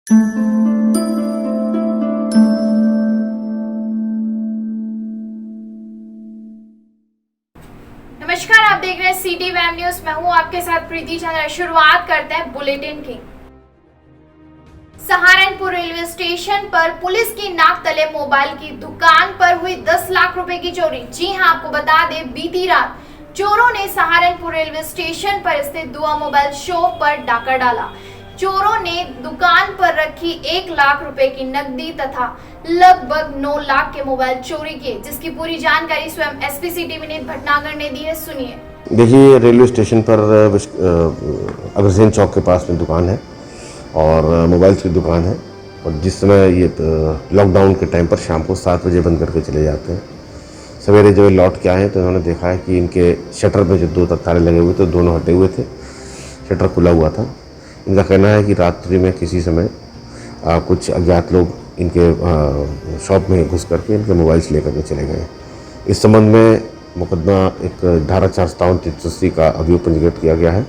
नमस्कार, आप देख रहे हैं सिटी वेब न्यूज। मैं हूं आपके साथ प्रीति चंद्र। शुरुआत करते हैं बुलेटिन की। सहारनपुर रेलवे स्टेशन पर पुलिस की नाक तले मोबाइल की दुकान पर हुई 10 लाख रुपए की चोरी। जी हां, आपको बता दें, बीती रात चोरों ने सहारनपुर रेलवे स्टेशन पर स्थित दुआ मोबाइल शॉप पर डाका डाला। चोरों ने दुकान पर रखी 1 लाख रुपए की नकदी तथा लगभग 9 लाख के मोबाइल चोरी किए, जिसकी पूरी जानकारी स्वयं एसपी सिटी विनीत भटनागर ने दी है। सुनिए। देखिए, रेलवे स्टेशन पर अग्रसेन चौक के पास में दुकान है और मोबाइल्स की दुकान है। और जिस समय ये लॉकडाउन के टाइम पर शाम को 7 बजे बंद करके चले जाते हैं, सवेरे जब लौट के आए तो इन्होंने देखा है कि इनके शटर पे जो 2 ताले लगे हुए थे, दोनों हटे हुए थे, शटर खुला हुआ था। इनका कहना है कि रात्रि में किसी समय कुछ अज्ञात लोग इनके शॉप में घुस करके इनके मोबाइल्स लेकर के चले गए। इस संबंध में मुकदमा एक धारा 457 का अभियोग पंजीकृत किया गया है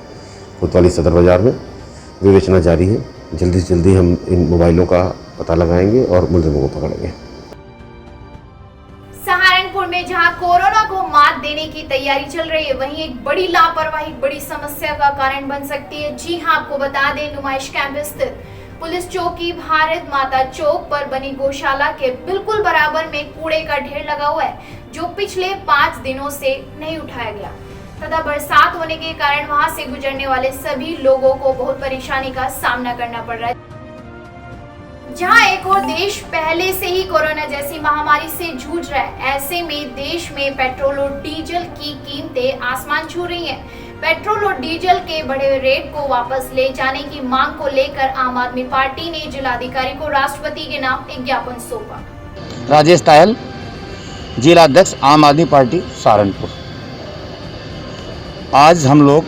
कोतवाली सदर बाजार में। विवेचना जारी है। जल्दी से जल्दी हम इन मोबाइलों का पता लगाएंगे और मुलजिमों को पकड़ेंगे। सहारनपुर में जहां कोरोना को मात देने की तैयारी चल रही है, वहीं एक बड़ी लापरवाही बड़ी समस्या का कारण बन सकती है। जी हां, आपको बता दें, नुमाइश कैंप स्थित पुलिस चौकी भारत माता चौक पर बनी गौशाला के बिल्कुल बराबर में कूड़े का ढेर लगा हुआ है, जो पिछले 5 दिनों से नहीं उठाया गया तथा बरसात होने के कारण वहां से गुजरने वाले सभी लोगों को बहुत परेशानी का सामना करना पड़ रहा है। जहां एक और देश पहले से ही कोरोना जैसी महामारी से जूझ रहा है, ऐसे में देश में पेट्रोल और डीजल की कीमतें आसमान छू रही हैं। पेट्रोल और डीजल के बढ़े रेट को वापस ले जाने की मांग को लेकर आम आदमी पार्टी ने जिलाधिकारी को राष्ट्रपति के नाम एक ज्ञापन सौंपा। राजेश तायल, जिलाध्यक्ष आम आदमी पार्टी सहारनपुर। आज हम लोग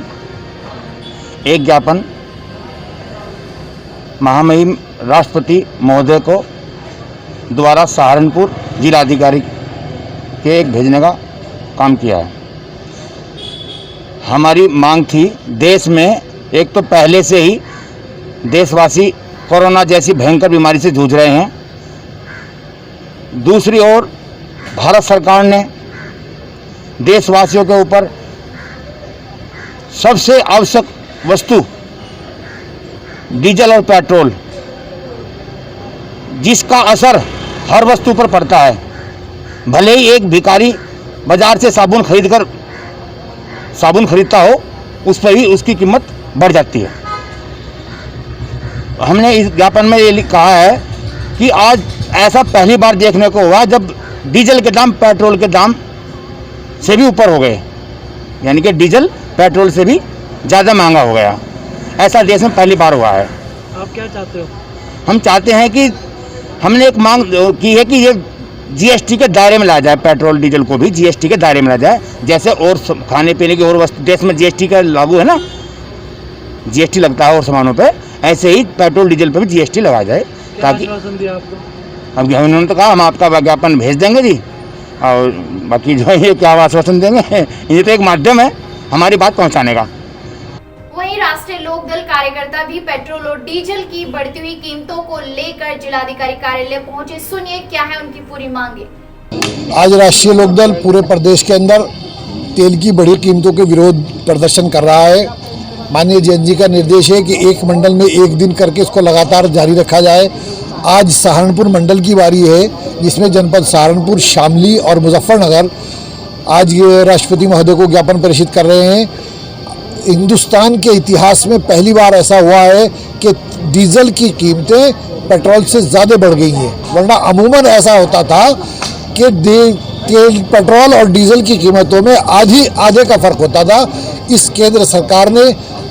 एक ज्ञापन महामहिम राष्ट्रपति महोदय को द्वारा सहारनपुर जिलाधिकारी के एक भेजने का काम किया है। हमारी मांग थी, देश में एक तो पहले से ही देशवासी कोरोना जैसी भयंकर बीमारी से जूझ रहे हैं, दूसरी ओर भारत सरकार ने देशवासियों के ऊपर सबसे आवश्यक वस्तु डीजल और पेट्रोल, जिसका असर हर वस्तु पर पड़ता है। भले ही एक भिखारी बाजार से साबुन खरीदता हो, उस पर ही उसकी कीमत बढ़ जाती है। हमने इस ज्ञापन में ये कहा है कि आज ऐसा पहली बार देखने को हुआ जब डीजल के दाम पेट्रोल के दाम से भी ऊपर हो गए, यानी कि डीजल पेट्रोल से भी ज़्यादा महंगा हो गया। ऐसा देश में पहली बार हुआ है। आप क्या चाहते हो? हम चाहते हैं कि हमने एक मांग की है कि ये जीएसटी के दायरे में ला जाए, पेट्रोल डीजल को भी जीएसटी के दायरे में ला जाए। जैसे और खाने पीने की और वस्तु देश में जीएसटी का लागू है ना, जीएसटी लगता है और सामानों पे, ऐसे ही पेट्रोल डीजल पे भी जीएसटी लगाया जाए, ताकि अब उन्होंने तो कहा हम आपका विज्ञापन भेज देंगे जी, और बाकी जो है ये क्या आश्वासन देंगे, ये तो एक माध्यम है हमारी बात पहुँचाने का। वहीं राष्ट्रीय लोकदल कार्यकर्ता भी पेट्रोल और डीजल की बढ़ती हुई कीमतों को लेकर जिलाधिकारी कार्यालय पहुंचे। सुनिए क्या है उनकी पूरी मांगे। आज राष्ट्रीय लोकदल पूरे प्रदेश के अंदर तेल की बढ़ी कीमतों के विरोध प्रदर्शन कर रहा है। माननीय जैन जी का निर्देश है कि एक मंडल में एक दिन करके इसको लगातार जारी रखा जाए। आज सहारनपुर मंडल की बारी है, जिसमें जनपद सहारनपुर, शामली और मुजफ्फरनगर आज राष्ट्रपति महोदय को ज्ञापन प्रेषित कर रहे हैं। हिंदुस्तान के इतिहास में पहली बार ऐसा हुआ है कि डीजल की कीमतें पेट्रोल से ज़्यादा बढ़ गई हैं, वरना अमूमन ऐसा होता था कि पेट्रोल और डीजल की कीमतों में आधे का फ़र्क होता था। इस केंद्र सरकार ने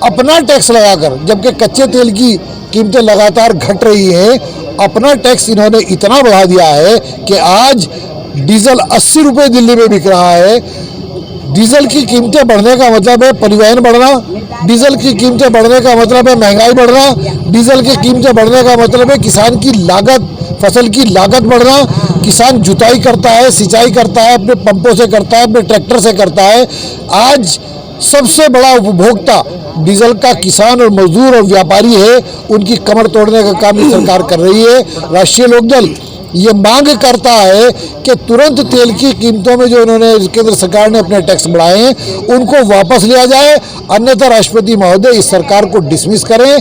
अपना टैक्स लगाकर, जबकि कच्चे तेल की कीमतें लगातार घट रही हैं, अपना टैक्स इन्होंने इतना बढ़ा दिया है कि आज डीजल 80 रुपये दिल्ली में बिक रहा है। डीजल की कीमतें बढ़ने का मतलब है परिवहन बढ़ना, डीजल की कीमतें बढ़ने का मतलब है महंगाई बढ़ना, डीजल की कीमतें बढ़ने का मतलब है किसान की लागत, फसल की लागत बढ़ना। किसान जुताई करता है, सिंचाई करता है, अपने पंपों से करता है, अपने ट्रैक्टर से करता है। आज सबसे बड़ा उपभोक्ता डीजल का किसान और मजदूर और व्यापारी है, उनकी कमर तोड़ने का काम ये सरकार कर रही है। राष्ट्रीय लोकदल ये मांग करता है कि तुरंत तेल की कीमतों में जो उन्होंने केंद्र सरकार ने अपने टैक्स बढ़ाए हैं उनको वापस लिया जाए, अन्यथा राष्ट्रपति महोदय इस सरकार को डिसमिस करें।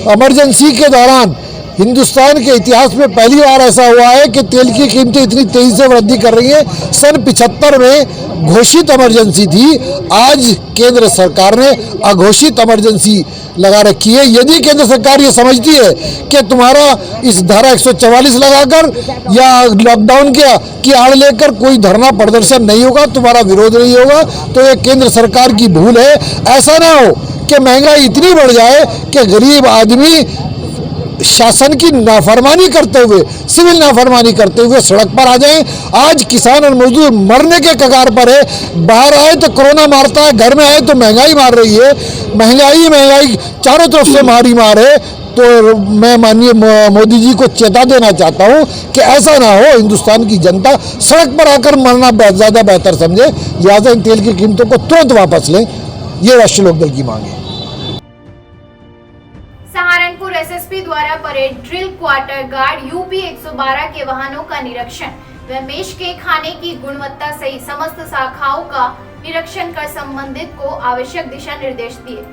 इमरजेंसी के दौरान हिंदुस्तान के इतिहास में पहली बार ऐसा हुआ है कि तेल की कीमतें इतनी तेजी से वृद्धि कर रही हैं। सन 75 में घोषित इमरजेंसी थी, आज केंद्र सरकार ने अघोषित इमरजेंसी लगा रखी है। यदि केंद्र सरकार ये समझती है कि तुम्हारा इस धारा 144 लगाकर या लॉकडाउन की आड़ लेकर कोई धरना प्रदर्शन नहीं होगा, तुम्हारा विरोध नहीं होगा, तो ये केंद्र सरकार की भूल है। ऐसा ना हो कि महंगाई इतनी बढ़ जाए कि गरीब आदमी शासन की नाफरमानी करते हुए, सिविल नाफरमानी करते हुए सड़क पर आ जाएं। आज किसान और मजदूर मरने के कगार पर है। बाहर आए तो कोरोना मारता है, घर में आए तो महंगाई मार रही है। महंगाई चारों तरफ से मारी मार है। तो मैं माननीय मोदी जी को चेता देना चाहता हूं कि ऐसा ना हो, हिंदुस्तान की जनता सड़क पर आकर मरना ज़्यादा बेहतर समझे। लिहाजा इन तेल की कीमतों को तुरंत वापस लें, ये राष्ट्रीय लोकदल की मांग है। सहारनपुर एसएसपी द्वारा parade drill quarter guard UP 112 के वाहनों का निरीक्षण व मेष के खाने की गुणवत्ता सहित समस्त शाखाओं का निरीक्षण कर संबंधित को आवश्यक दिशा निर्देश दिए।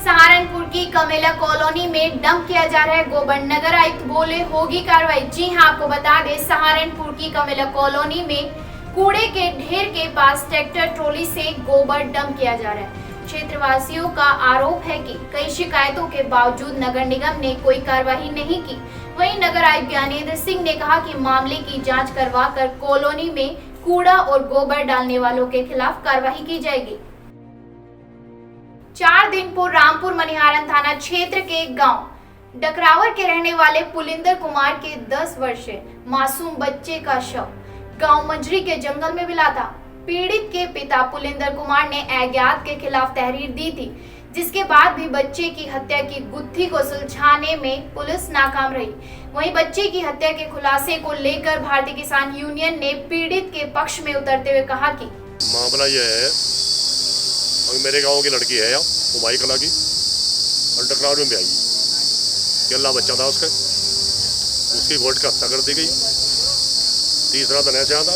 सहारनपुर की कमेला कॉलोनी में डंप किया जा रहा है गोबर, नगर आयुक्त बोले होगी कार्रवाई। जी हां, आपको बता दें सहारनपुर की कमेला कॉलोनी में कूड़े के ढेर के पास ट्रैक्टर ट्रॉली से गोबर डंप किया जा रहा है। क्षेत्रवासियों का आरोप है कि कई शिकायतों के बावजूद नगर निगम ने कोई कार्रवाई नहीं की। वहीं नगर आयुक्त ज्ञानेंद्र सिंह ने कहा कि मामले की जांच करवाकर कॉलोनी में कूड़ा और गोबर डालने वालों के खिलाफ कार्रवाई की जाएगी। 4 दिन पूर्व रामपुर मनिहारन थाना क्षेत्र के गांव डकरावर के रहने वाले पुलिंदर कुमार के 10 वर्षीय मासूम बच्चे का शव गांव मंजरी के जंगल में मिला था। पीड़ित के पिता पुलिंदर कुमार ने अज्ञात के खिलाफ तहरीर दी थी, जिसके बाद भी बच्चे की हत्या की गुत्थी को सुलझाने में पुलिस नाकाम रही। वहीं बच्चे की हत्या के खुलासे को लेकर भारतीय किसान यूनियन ने पीड़ित के पक्ष में उतरते हुए कहा कि मामला यह है, मेरे गांव की लड़की है कुमाई कला की, अंडरग्राउंड में भी आई, केला बच्चा था उसकी घोट का हत्या कर दी गई। तीसरा दिन ऐसे आता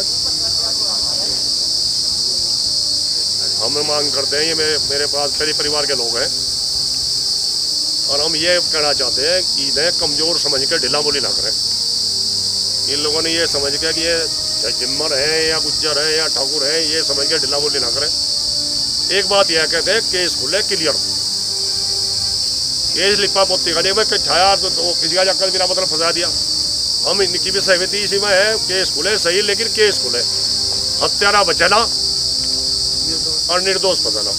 हम मांग करते हैं, ये मेरे पास मेरे परिवार के लोग हैं और हम ये कहना चाहते हैं कि इन्हें कमज़ोर समझ के ढिला बोली ना करें। इन लोगों ने ये समझ के कि ये जिम्मर है या गुज्जर है या ठाकुर है, ये समझ के ढिला बोली ना करें। एक बात यह कहते हैं केस खुले क्लियर, केस लिपा पोती करने में छाया तो किसी का चक्कर बिना मतलब फंसा दिया। हम इनकी भी सहमति इसी में है, केस खुले सही, लेकिन केस खुले, हत्यारा बचाना और निर्दोष फंसाना,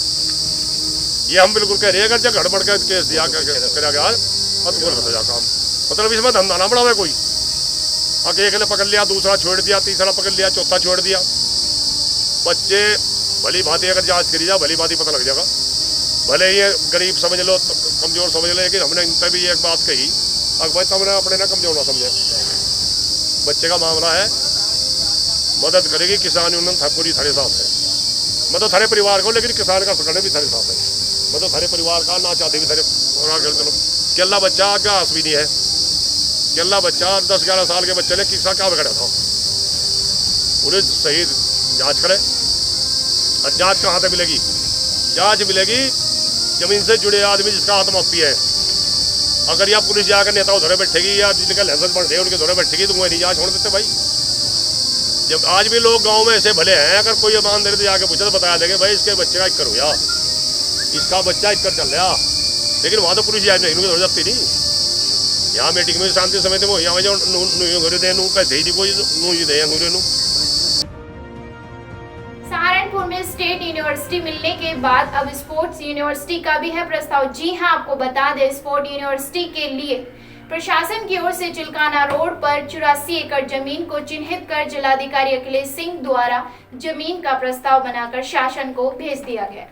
ये हम बिल्कुल कह रहे हैं। अगर जब गड़बड़ का केस दिया करा गया काम, मतलब इसमें धंधा ना बढ़ावे कोई। एक ने पकड़ लिया, दूसरा छोड़ दिया, तीसरा पकड़ लिया, चौथा छोड़ दिया। बच्चे भली भांति अगर जांच करी जाए भली भांति पता लग जाएगा। भले ये गरीब समझ लो, कमजोर समझ लो, लेकिन हमने इन पर भी एक बात कही, अब भाई तुमने अपने ना कमजोर ना समझे। बच्चे का मामला है, मदद करेगी किसान यूनियन पूरी थारे साथ है, मतलब थारे परिवार को, लेकिन किसान का पकड़ने भी थारे साथ है, मतलब थारे परिवार का ना चाहते भी थारे। चलो केला बच्चा घास भी नहीं है, केला बच्चा 10-11 साल के बच्चे ने किसा क्या बिगड़ा था, उन्हें सही जांच करें। और जांच कहाँ से मिलेगी? जांच मिलेगी जमीन से जुड़े आदमी जिसका आत्महत्या है। अगर या पुलिस जाकर नेता उधर बैठेगी या जिनका लाइसेंस बन रहे उनके उधर बैठेगी तो वो नहीं जांच होने देते भाई। जब आज भी लोग गांव में ऐसे भले हैं, अगर कोई ईमानदारी से जाके पूछे तो बताया देंगे भाई इसके बच्चे का इक्कर हुआ, इसका बच्चा इक्कर चल रहा, लेकिन वहाँ तो पुलिस जाए नहीं, उनकी जरूरत नहीं। यहाँ मीटिंग में शांति समय थे वो यहाँ जो सहारनपुर में स्टेट यूनिवर्सिटी मिलने के बाद अब स्पोर्ट्स यूनिवर्सिटी का भी है प्रस्ताव। जी हां, आपको बता दें स्पोर्ट्स यूनिवर्सिटी के लिए प्रशासन की ओर से चिलकाना रोड पर 84 एकड़ जमीन को चिन्हित कर जिलाधिकारी अखिलेश सिंह द्वारा जमीन का प्रस्ताव बनाकर शासन को भेज दिया गया।